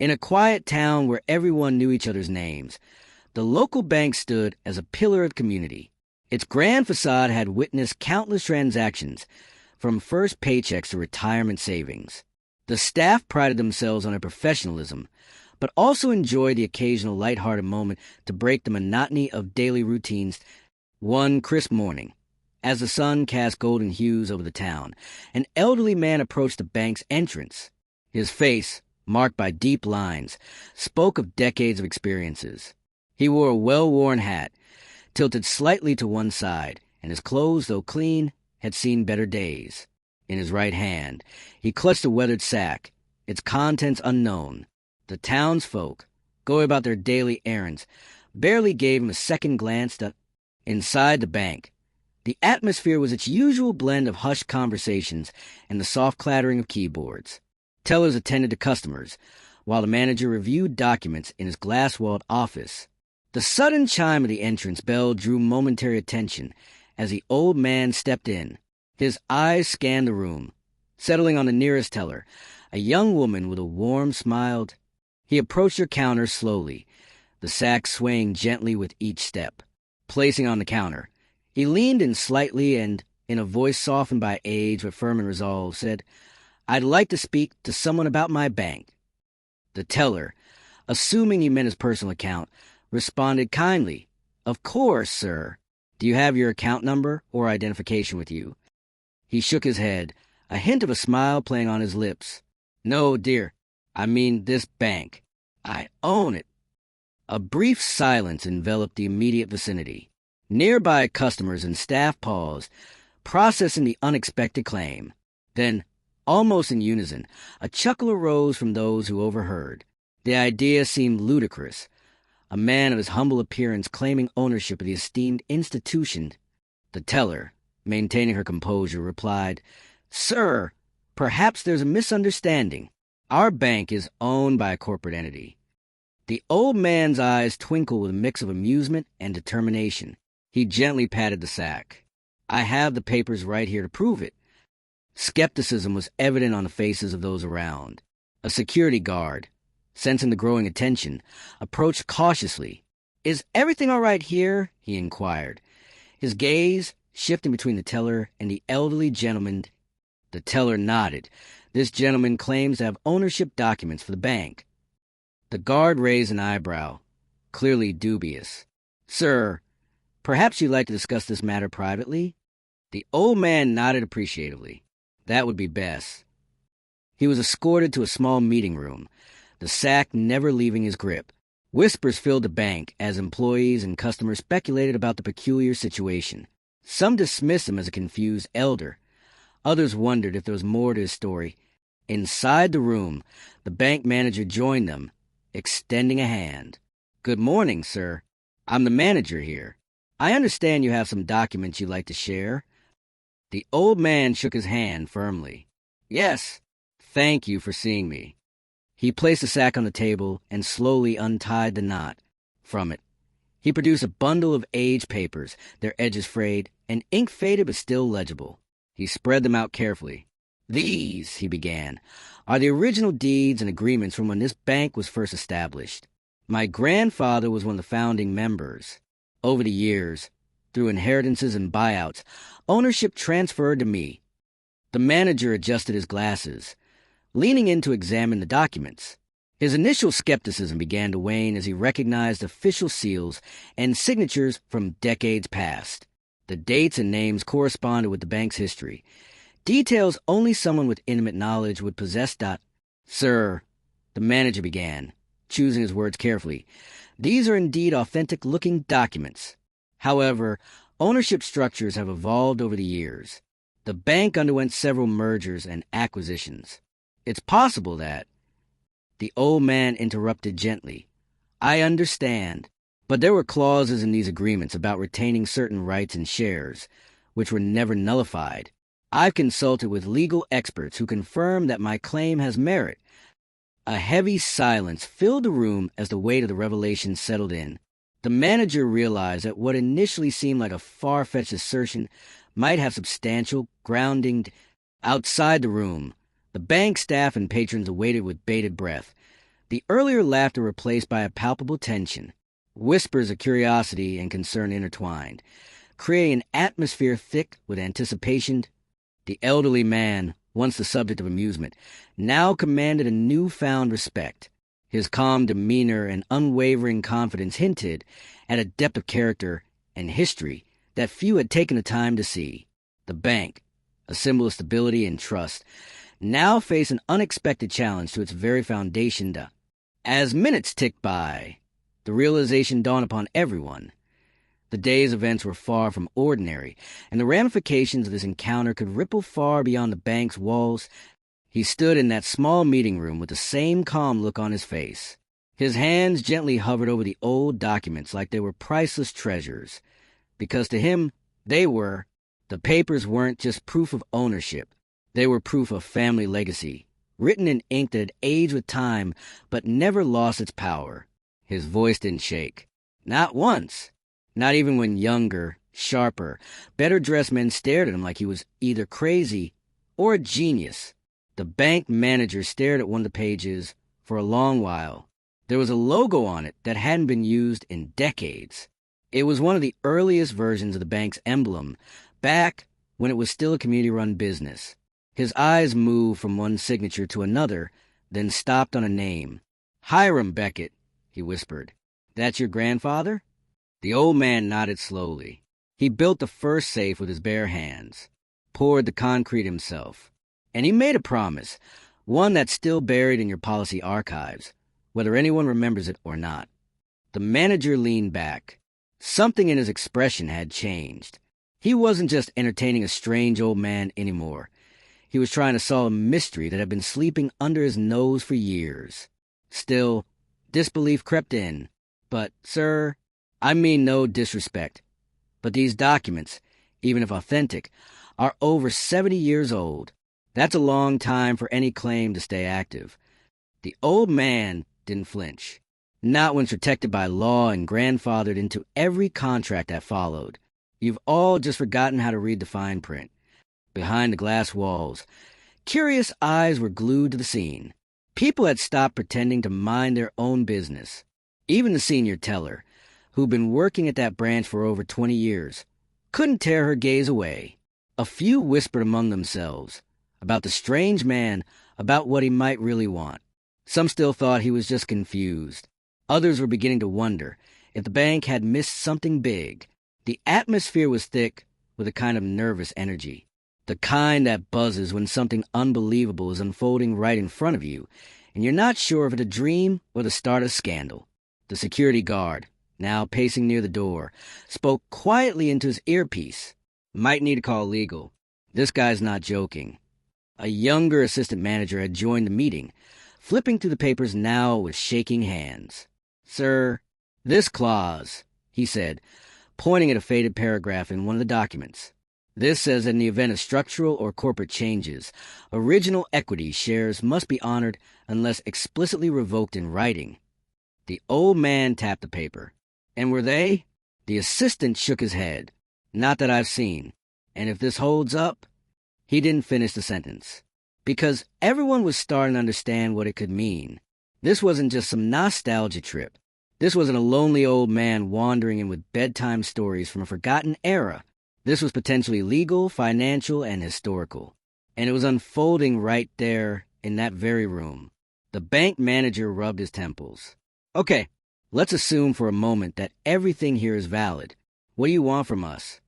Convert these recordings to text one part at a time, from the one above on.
In a quiet town where everyone knew each other's names, the local bank stood as a pillar of the community. Its grand facade had witnessed countless transactions, from first paychecks to retirement savings. The staff prided themselves on their professionalism, but also enjoyed the occasional lighthearted moment to break the monotony of daily routines. One crisp morning, as the sun cast golden hues over the town, an elderly man approached the bank's entrance. His face, marked by deep lines, spoke of decades of experiences. He wore a well-worn hat, tilted slightly to one side, and his clothes, though clean, had seen better days. In his right hand, he clutched a weathered sack, its contents unknown. The townsfolk, going about their daily errands, barely gave him a second glance. Inside the bank, the atmosphere was its usual blend of hushed conversations and the soft clattering of keyboards. Tellers attended to customers, while the manager reviewed documents in his glass-walled office. The sudden chime of the entrance bell drew momentary attention as the old man stepped in. His eyes scanned the room, settling on the nearest teller, a young woman with a warm smile. He approached her counter slowly, the sack swaying gently with each step. Placing on the counter, he leaned in slightly and, in a voice softened by age but firm in resolve, said, "I'd like to speak to someone about my bank." The teller, assuming he meant his personal account, responded kindly, "Of course, sir. Do you have your account number or identification with you?" He shook his head, a hint of a smile playing on his lips. "No, dear. I mean this bank. I own it." A brief silence enveloped the immediate vicinity. Nearby customers and staff paused, processing the unexpected claim. Then, almost in unison, a chuckle arose from those who overheard. The idea seemed ludicrous. A man of his humble appearance claiming ownership of the esteemed institution. The teller, maintaining her composure, replied, "Sir, perhaps there's a misunderstanding. Our bank is owned by a corporate entity." The old man's eyes twinkled with a mix of amusement and determination. He gently patted the sack. "I have the papers right here to prove it." Skepticism was evident on the faces of those around. A security guard, sensing the growing attention, approached cautiously. "Is everything all right here?" he inquired, his gaze shifting between the teller and the elderly gentleman. The teller nodded. "This gentleman claims to have ownership documents for the bank." The guard raised an eyebrow, clearly dubious. "Sir, perhaps you'd like to discuss this matter privately?" The old man nodded appreciatively. That would be best. He was escorted to a small meeting room, the sack never leaving his grip. Whispers filled the bank as employees and customers speculated about the peculiar situation. Some dismissed him as a confused elder. Others wondered if there was more to his story. Inside the room, the bank manager joined them, extending a hand. "Good morning, sir. I'm the manager here. I understand you have some documents you'd like to share." The old man shook his hand firmly. "Yes, thank you for seeing me." He placed the sack on the table and slowly untied the knot. From it, he produced a bundle of aged papers, their edges frayed and ink faded but still legible. He spread them out carefully. "These," he began, "are the original deeds and agreements from when this bank was first established. My grandfather was one of the founding members. Over the years, through inheritances and buyouts, ownership transferred to me." The manager adjusted his glasses, leaning in to examine the documents. His initial skepticism began to wane as he recognized official seals and signatures from decades past. The dates and names corresponded with the bank's history, details only someone with intimate knowledge would possess. "Sir," the manager began, choosing his words carefully, "these are indeed authentic-looking documents. However, ownership structures have evolved over the years. The bank underwent several mergers and acquisitions. It's possible that—" The old man interrupted gently. "I understand, but there were clauses in these agreements about retaining certain rights and shares, which were never nullified. I've consulted with legal experts who confirm that my claim has merit." A heavy silence filled the room as the weight of the revelation settled in. The manager realized that what initially seemed like a far-fetched assertion might have substantial grounding. Outside the room, the bank staff and patrons awaited with bated breath. The earlier laughter replaced by a palpable tension, whispers of curiosity and concern intertwined, creating an atmosphere thick with anticipation. The elderly man, once the subject of amusement, now commanded a newfound respect. His calm demeanor and unwavering confidence hinted at a depth of character and history that few had taken the time to see. The bank, a symbol of stability and trust, now faced an unexpected challenge to its very foundation. As minutes ticked by, the realization dawned upon everyone. The day's events were far from ordinary, and the ramifications of this encounter could ripple far beyond the bank's walls. He stood in that small meeting room with the same calm look on his face. His hands gently hovered over the old documents like they were priceless treasures. Because to him, the papers weren't just proof of ownership. They were proof of family legacy, written in ink that had aged with time but never lost its power. His voice didn't shake. Not once. Not even when younger, sharper, better-dressed men stared at him like he was either crazy or a genius. The bank manager stared at one of the pages for a long while. There was a logo on it that hadn't been used in decades. It was one of the earliest versions of the bank's emblem, back when it was still a community-run business. His eyes moved from one signature to another, then stopped on a name. Hiram Beckett, he whispered. That's your grandfather? The old man nodded slowly. He built the first safe with his bare hands, poured the concrete himself. And he made a promise, one that's still buried in your policy archives, whether anyone remembers it or not. The manager leaned back. Something in his expression had changed. He wasn't just entertaining a strange old man anymore. He was trying to solve a mystery that had been sleeping under his nose for years. Still, disbelief crept in. But, sir, I mean no disrespect, but these documents, even if authentic, are over 70 years old. That's a long time for any claim to stay active. The old man didn't flinch, not when protected by law and grandfathered into every contract that followed. You've all just forgotten how to read the fine print. Behind the glass walls, curious eyes were glued to the scene. People had stopped pretending to mind their own business. Even the senior teller, who'd been working at that branch for over 20 years, couldn't tear her gaze away. A few whispered among themselves about the strange man, about what he might really want. Some still thought he was just confused. Others were beginning to wonder if the bank had missed something big. The atmosphere was thick with a kind of nervous energy, the kind that buzzes when something unbelievable is unfolding right in front of you, and you're not sure if it's a dream or the start of scandal. The security guard, now pacing near the door, spoke quietly into his earpiece. Might need to call legal. This guy's not joking. A younger assistant manager had joined the meeting, flipping through the papers now with shaking hands. Sir, this clause, he said, pointing at a faded paragraph in one of the documents. This says that in the event of structural or corporate changes, original equity shares must be honored unless explicitly revoked in writing. The old man tapped the paper. And were they? The assistant shook his head. Not that I've seen. And if this holds up... He didn't finish the sentence, because everyone was starting to understand what it could mean. This wasn't just some nostalgia trip. This wasn't a lonely old man wandering in with bedtime stories from a forgotten era. This was potentially legal, financial, and historical. And it was unfolding right there in that very room. The bank manager rubbed his temples. Okay, let's assume for a moment that everything here is valid. What do you want from us?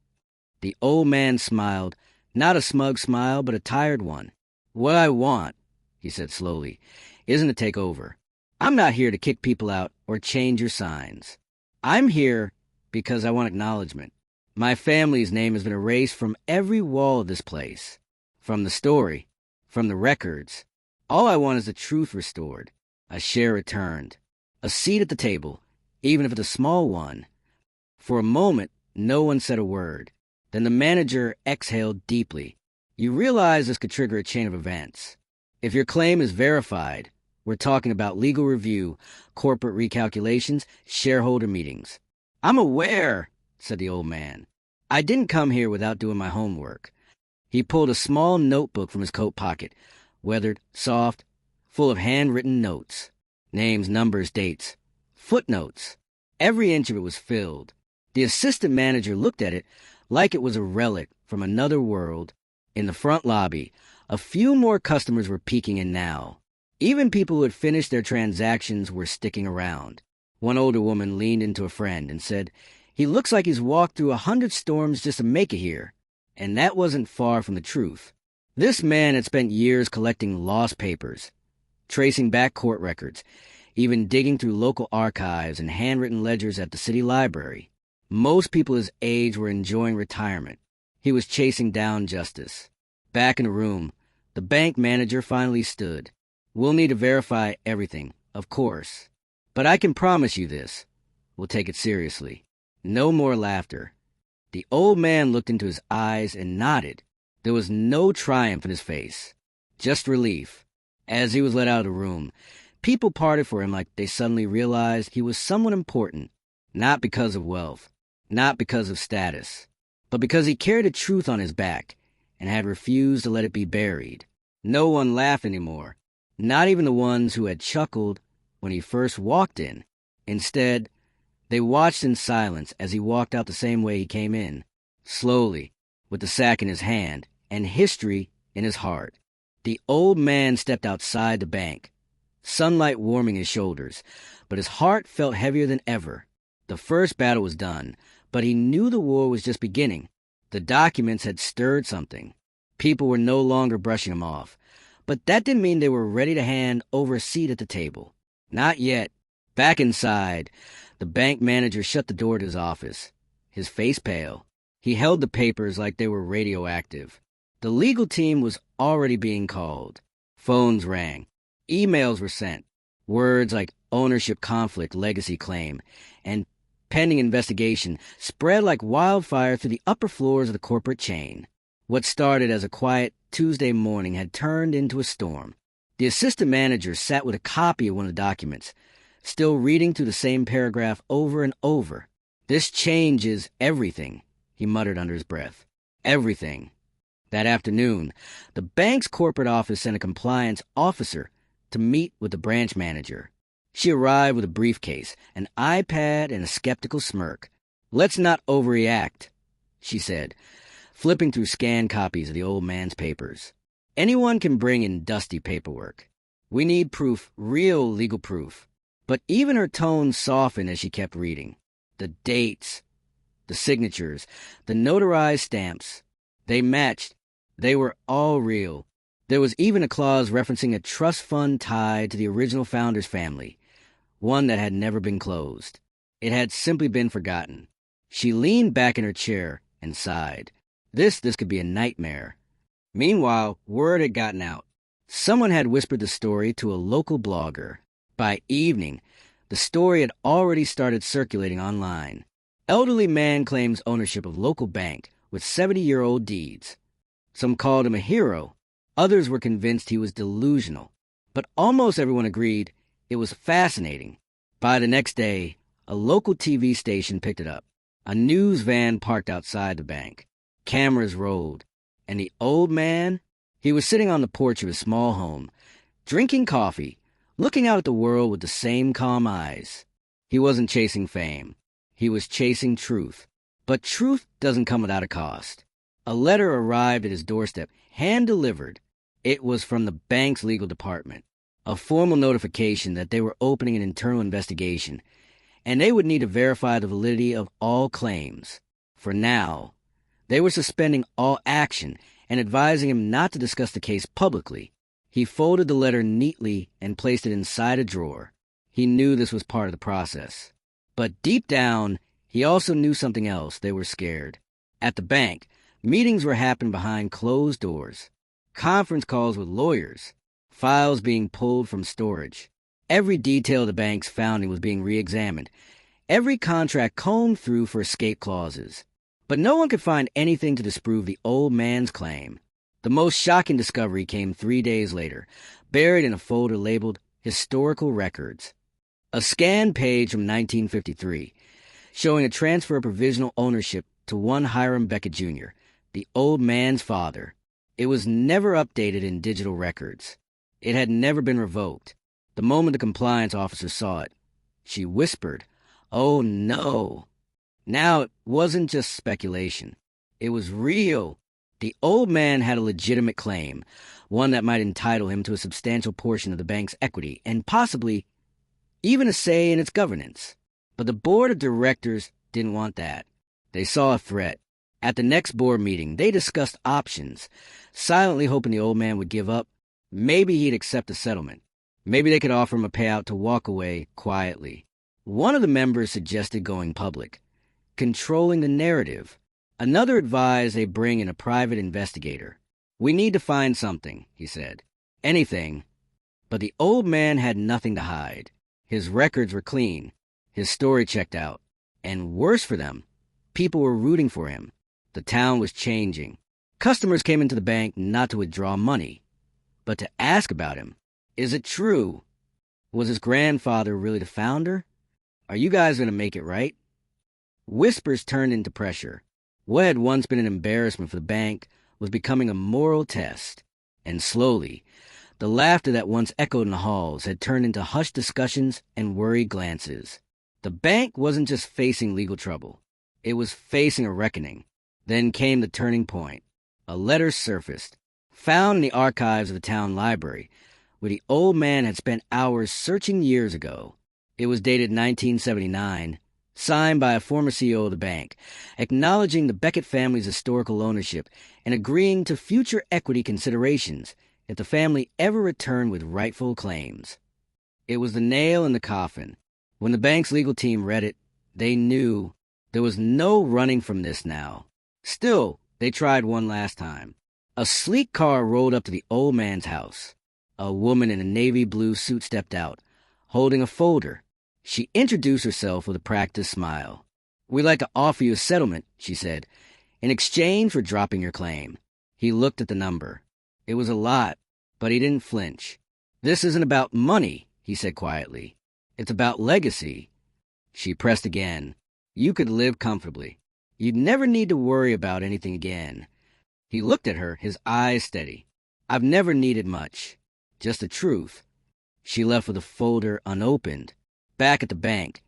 The old man smiled. Not a smug smile, but a tired one. What I want, he said slowly, isn't to take over. I'm not here to kick people out or change your signs. I'm here because I want acknowledgement. My family's name has been erased from every wall of this place, from the story, from the records. All I want is the truth restored, a share returned, a seat at the table, even if it's a small one. For a moment, no one said a word. Then the manager exhaled deeply. You realize this could trigger a chain of events. If your claim is verified, we're talking about legal review, corporate recalculations, shareholder meetings. I'm aware, said the old man. I didn't come here without doing my homework. He pulled a small notebook from his coat pocket, weathered, soft, full of handwritten notes. Names, numbers, dates, footnotes. Every inch of it was filled. The assistant manager looked at it like it was a relic from another world. In the front lobby, a few more customers were peeking in now. Even people who had finished their transactions were sticking around. One older woman leaned into a friend and said, "He looks like he's walked through 100 storms just to make it here." And that wasn't far from the truth. This man had spent years collecting lost papers, tracing back court records, even digging through local archives and handwritten ledgers at the city library. Most people his age were enjoying retirement. He was chasing down justice. Back in the room, the bank manager finally stood. "We'll need to verify everything, of course. But I can promise you this. We'll take it seriously." No more laughter. The old man looked into his eyes and nodded. There was no triumph in his face, just relief. As he was let out of the room, people parted for him like they suddenly realized he was someone important, not because of wealth, not because of status, but because he carried a truth on his back and had refused to let it be buried. No one laughed anymore, not even the ones who had chuckled when he first walked in. Instead, they watched in silence as he walked out the same way he came in, slowly, with the sack in his hand and history in his heart. The old man stepped outside the bank, sunlight warming his shoulders, but his heart felt heavier than ever. The first battle was done, but he knew the war was just beginning. The documents had stirred something. People were no longer brushing him off, but that didn't mean they were ready to hand over a seat at the table. Not yet. Back inside, the bank manager shut the door to his office, his face pale. He held the papers like they were radioactive. The legal team was already being called. Phones rang. Emails were sent. Words like ownership conflict, legacy claim, and pending investigation spread like wildfire through the upper floors of the corporate chain. What started as a quiet Tuesday morning had turned into a storm. The assistant manager sat with a copy of one of the documents, still reading through the same paragraph over and over. "This changes everything," he muttered under his breath. Everything. That afternoon, the bank's corporate office sent a compliance officer to meet with the branch manager. She arrived with a briefcase, an iPad, and a skeptical smirk. "Let's not overreact," she said, flipping through scanned copies of the old man's papers. "Anyone can bring in dusty paperwork. We need proof, real legal proof." But even her tone softened as she kept reading. The dates, the signatures, the notarized stamps, they matched. They were all real. There was even a clause referencing a trust fund tied to the original founder's family, one that had never been closed. It had simply been forgotten. She leaned back in her chair and sighed. This could be a nightmare. Meanwhile, word had gotten out. Someone had whispered the story to a local blogger. By evening, the story had already started circulating online. Elderly man claims ownership of local bank with 70-year-old deeds. Some called him a hero. Others were convinced he was delusional. But almost everyone agreed it was fascinating. By the next day, a local TV station picked it up. A news van parked outside the bank. Cameras rolled. And the old man? He was sitting on the porch of his small home, drinking coffee, looking out at the world with the same calm eyes. He wasn't chasing fame. He was chasing truth. But truth doesn't come without a cost. A letter arrived at his doorstep, hand-delivered. It was from the bank's legal department. A formal notification that they were opening an internal investigation, and they would need to verify the validity of all claims. For now, they were suspending all action and advising him not to discuss the case publicly. He folded the letter neatly and placed it inside a drawer. He knew this was part of the process. But deep down, he also knew something else. They were scared. At the bank, meetings were happening behind closed doors. Conference calls with lawyers. Files being pulled from storage. Every detail of the bank's founding was being re-examined. Every contract combed through for escape clauses. But no one could find anything to disprove the old man's claim. The most shocking discovery came 3 days later, buried in a folder labeled Historical Records. A scanned page from 1953, showing a transfer of provisional ownership to one Hiram Beckett Jr., the old man's father. It was never updated in digital records. It had never been revoked. The moment the compliance officer saw it, she whispered, "Oh no." Now it wasn't just speculation. It was real. The old man had a legitimate claim, one that might entitle him to a substantial portion of the bank's equity and possibly even a say in its governance. But the board of directors didn't want that. They saw a threat. At the next board meeting, they discussed options, silently hoping the old man would give up. Maybe he'd accept a settlement. Maybe they could offer him a payout to walk away quietly. One of the members suggested going public, controlling the narrative. Another advised they bring in a private investigator. "We need to find something," he said. "Anything." But the old man had nothing to hide. His records were clean. His story checked out. And worse for them, people were rooting for him. The town was changing. Customers came into the bank not to withdraw money, but to ask about him. Is it true? Was his grandfather really the founder? Are you guys going to make it right? Whispers turned into pressure. What had once been an embarrassment for the bank was becoming a moral test. And slowly, the laughter that once echoed in the halls had turned into hushed discussions and worried glances. The bank wasn't just facing legal trouble. It was facing a reckoning. Then came the turning point. A letter surfaced, found in the archives of the town library, where the old man had spent hours searching years ago. It was dated 1979, signed by a former CEO of the bank, acknowledging the Beckett family's historical ownership and agreeing to future equity considerations if the family ever returned with rightful claims. It was the nail in the coffin. When the bank's legal team read it, they knew there was no running from this now. Still, they tried one last time. A sleek car rolled up to the old man's house. A woman in a navy blue suit stepped out, holding a folder. She introduced herself with a practiced smile. "We'd like to offer you a settlement," she said, "in exchange for dropping your claim." He looked at the number. It was a lot, but he didn't flinch. "This isn't about money," he said quietly. "It's about legacy." She pressed again. "You could live comfortably. You'd never need to worry about anything again." He looked at her, his eyes steady. "I've never needed much. Just the truth." She left with the folder unopened. Back at the bank,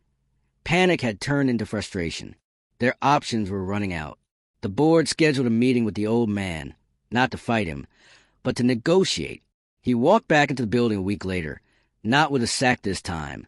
panic had turned into frustration. Their options were running out. The board scheduled a meeting with the old man, not to fight him, but to negotiate. He walked back into the building a week later, not with a sack this time,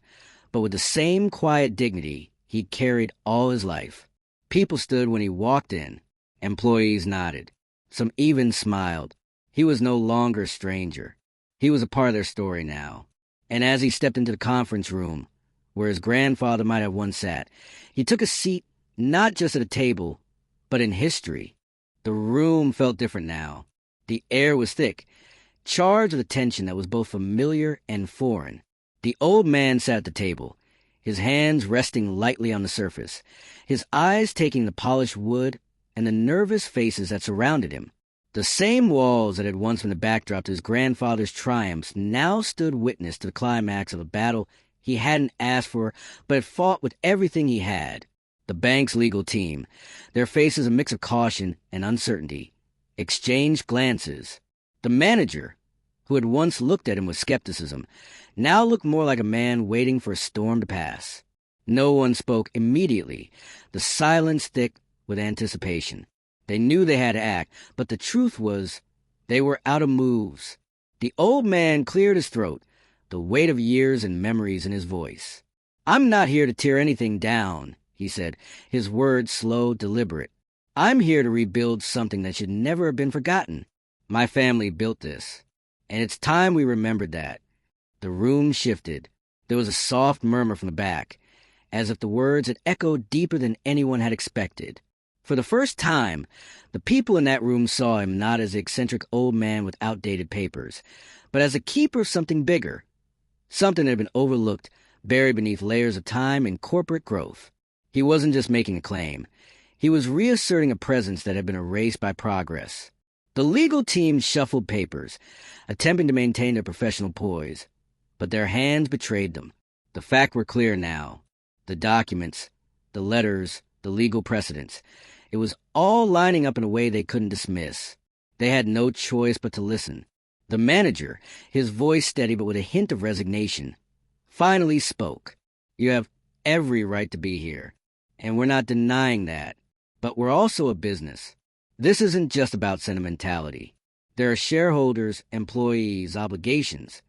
but with the same quiet dignity he'd carried all his life. People stood when he walked in. Employees nodded. Some even smiled. He was no longer a stranger. He was a part of their story now. And as he stepped into the conference room, where his grandfather might have once sat, he took a seat not just at a table, but in history. The room felt different now. The air was thick, charged with a tension that was both familiar and foreign. The old man sat at the table, his hands resting lightly on the surface, his eyes taking the polished wood and the nervous faces that surrounded him. The same walls that had once been the backdrop to his grandfather's triumphs now stood witness to the climax of a battle he hadn't asked for, but had fought with everything he had. The bank's legal team, their faces a mix of caution and uncertainty, exchanged glances. The manager, who had once looked at him with skepticism, now looked more like a man waiting for a storm to pass. No one spoke immediately, the silence thick with anticipation. They knew they had to act, but the truth was they were out of moves. The old man cleared his throat, the weight of years and memories in his voice. "I'm not here to tear anything down," he said, his words slow, deliberate. "I'm here to rebuild something that should never have been forgotten. My family built this, and it's time we remembered that." The room shifted. There was a soft murmur from the back, as if the words had echoed deeper than anyone had expected. For the first time, the people in that room saw him not as the eccentric old man with outdated papers, but as a keeper of something bigger, something that had been overlooked, buried beneath layers of time and corporate growth. He wasn't just making a claim. He was reasserting a presence that had been erased by progress. The legal team shuffled papers, attempting to maintain their professional poise, but their hands betrayed them. The facts were clear now. The documents, the letters, the legal precedents. It was all lining up in a way they couldn't dismiss. They had no choice but to listen. The manager, his voice steady but with a hint of resignation, finally spoke. "You have every right to be here, and we're not denying that. But we're also a business. This isn't just about sentimentality. There are shareholders, employees, obligations."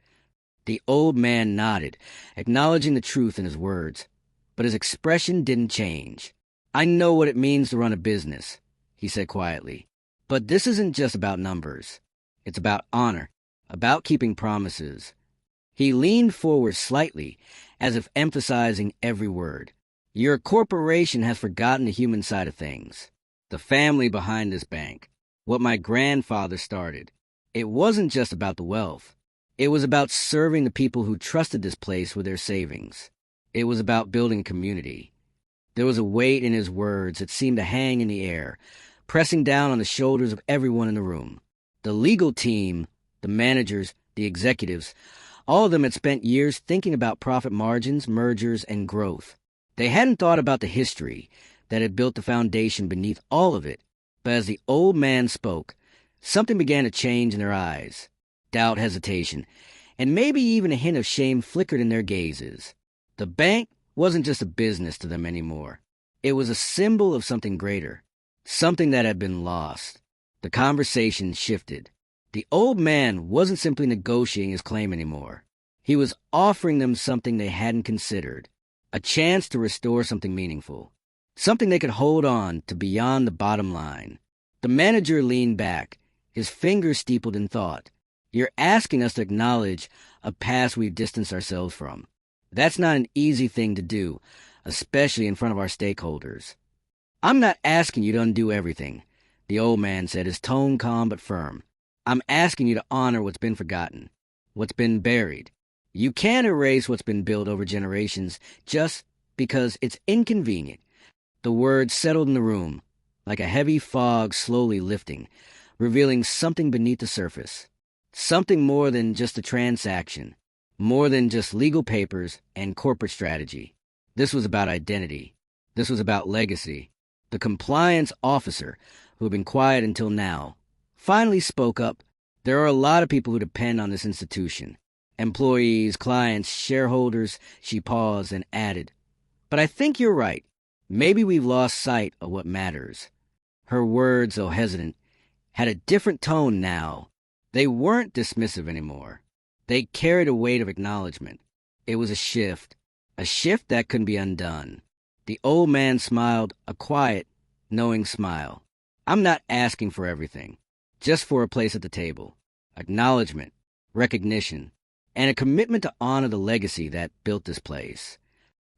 The old man nodded, acknowledging the truth in his words, but his expression didn't change. "I know what it means to run a business," he said quietly. "But this isn't just about numbers. It's about honor, about keeping promises." He leaned forward slightly, as if emphasizing every word. "Your corporation has forgotten the human side of things. The family behind this bank. What my grandfather started. It wasn't just about the wealth. It was about serving the people who trusted this place with their savings. It was about building community." There was a weight in his words that seemed to hang in the air, pressing down on the shoulders of everyone in the room. The legal team, the managers, the executives, all of them had spent years thinking about profit margins, mergers, and growth. They hadn't thought about the history that had built the foundation beneath all of it. But as the old man spoke, something began to change in their eyes. Doubt, hesitation, and maybe even a hint of shame flickered in their gazes. The bank wasn't just a business to them anymore. It was a symbol of something greater, something that had been lost. The conversation shifted. The old man wasn't simply negotiating his claim anymore. He was offering them something they hadn't considered, a chance to restore something meaningful, something they could hold on to beyond the bottom line. The manager leaned back, his fingers steepled in thought. "You're asking us to acknowledge a past we've distanced ourselves from. That's not an easy thing to do, especially in front of our stakeholders." "I'm not asking you to undo everything," the old man said, his tone calm but firm. "I'm asking you to honor what's been forgotten, what's been buried. You can't erase what's been built over generations just because it's inconvenient." The words settled in the room, like a heavy fog slowly lifting, revealing something beneath the surface. Something more than just a transaction, more than just legal papers and corporate strategy. This was about identity. This was about legacy. The compliance officer, who had been quiet until now, finally spoke up. "There are a lot of people who depend on this institution. Employees, clients, shareholders." She paused and added, "But I think you're right. Maybe we've lost sight of what matters." Her words, though hesitant, had a different tone now. They weren't dismissive anymore. They carried a weight of acknowledgement. It was a shift that couldn't be undone. The old man smiled, a quiet, knowing smile. "I'm not asking for everything, just for a place at the table. Acknowledgement, recognition, and a commitment to honor the legacy that built this place."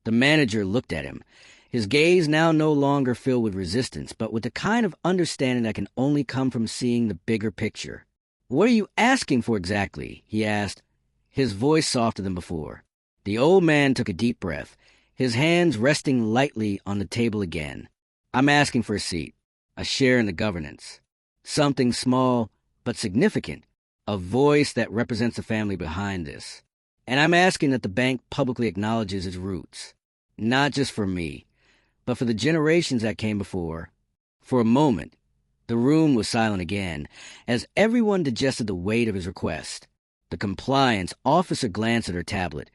The manager looked at him, his gaze now no longer filled with resistance, but with the kind of understanding that can only come from seeing the bigger picture. "What are you asking for exactly?" he asked, his voice softer than before. The old man took a deep breath, his hands resting lightly on the table again. "I'm asking for a seat, a share in the governance. Something small but significant, a voice that represents the family behind this. And I'm asking that the bank publicly acknowledges its roots, not just for me, but for the generations that came before." For a moment, the room was silent again, as everyone digested the weight of his request. The compliance officer glanced at her tablet,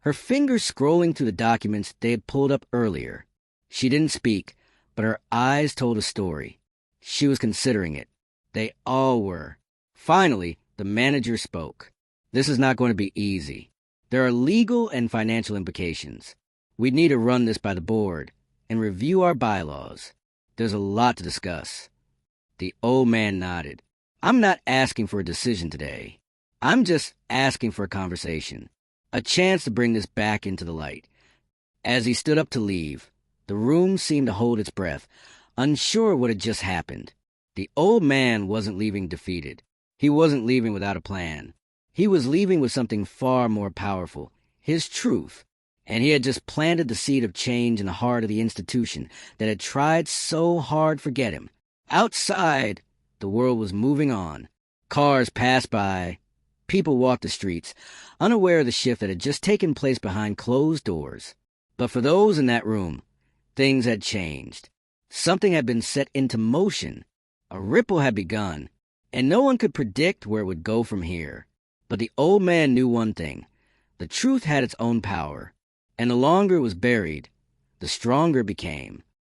her fingers scrolling through the documents they had pulled up earlier. She didn't speak, but her eyes told a story. She was considering it. They all were. Finally, the manager spoke. "This is not going to be easy. There are legal and financial implications. We need to run this by the board and review our bylaws. There's a lot to discuss." The old man nodded. "I'm not asking for a decision today. I'm just asking for a conversation, a chance to bring this back into the light." As he stood up to leave, the room seemed to hold its breath, unsure what had just happened. The old man wasn't leaving defeated. He wasn't leaving without a plan. He was leaving with something far more powerful, his truth. And he had just planted the seed of change in the heart of the institution that had tried so hard to forget him. Outside, the world was moving on. Cars passed by. People walked the streets, unaware of the shift that had just taken place behind closed doors. But for those in that room, things had changed. Something had been set into motion. A ripple had begun, and no one could predict where it would go from here. But the old man knew one thing. The truth had its own power, and the longer it was buried, the stronger it became.